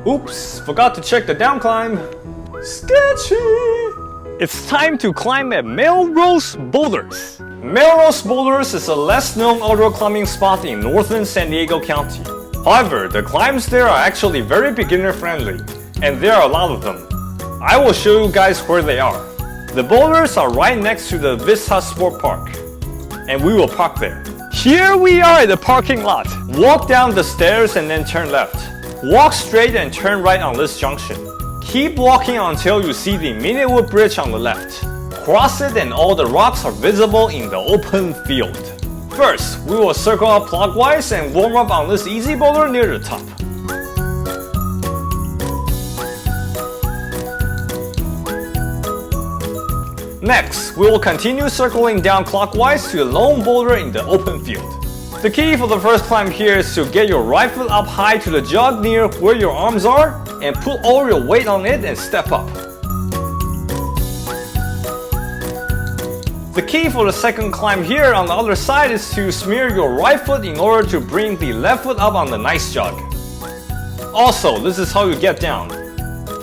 Oops, forgot to check the down climb. Sketchy! It's time to climb at Melrose Boulders. Melrose Boulders is a less known outdoor climbing spot in northern San Diego County. However, the climbs there are actually very beginner friendly, and there are a lot of them. I will show you guys where they are. The boulders are right next to the Vista Sport Park, and we will park there. Here we are at the parking lot. Walk down the stairs and then turn left. Walk straight and turn right on this junction. Keep walking until you see the Minutwood Bridge on the left. Cross it and all the rocks are visible in the open field. First, we will circle up clockwise and warm up on this easy boulder near the top. Next, we will continue circling down clockwise to the lone boulder in the open field. The key for the first climb here is to get your right foot up high to the jog near where your arms are and put all your weight on it and step up. The key for the second climb here on the other side is to smear your right foot in order to bring the left foot up on the nice jog. Also, this is how you get down.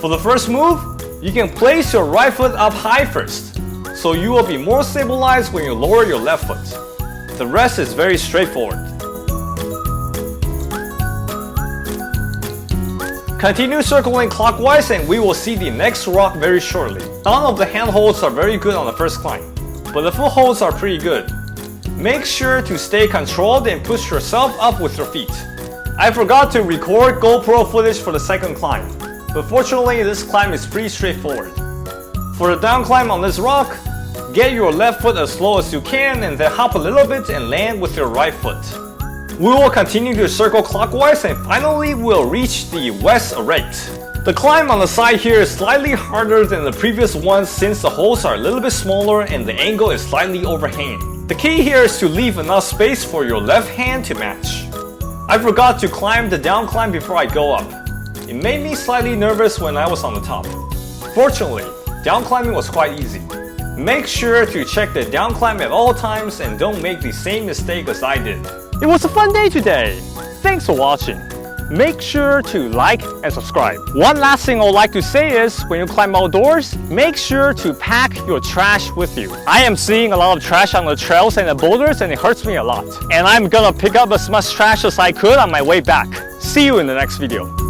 For the first move, you can place your right foot up high first, so you will be more stabilized when you lower your left foot. The rest is very straightforward. Continue circling clockwise and we will see the next rock very shortly. None of the handholds are very good on the first climb, but the footholds are pretty good. Make sure to stay controlled and push yourself up with your feet. I forgot to record GoPro footage for the second climb, but fortunately this climb is pretty straightforward. For the down climb on this rock, get your left foot as low as you can and then hop a little bit and land with your right foot. We will continue to circle clockwise and finally we'll reach the West Arete. The climb on the side here is slightly harder than the previous ones since the holes are a little bit smaller and the angle is slightly overhanging. The key here is to leave enough space for your left hand to match. I forgot to climb the down climb before I go up. It made me slightly nervous when I was on the top. Fortunately, down climbing was quite easy. Make sure to check the down climb at all times and don't make the same mistake as I did. It was a fun day today. Thanks for watching. Make sure to like and subscribe. One last thing I would like to say is, when you climb outdoors, make sure to pack your trash with you. I am seeing a lot of trash on the trails and the boulders and it hurts me a lot. And I'm gonna pick up as much trash as I could on my way back. See you in the next video.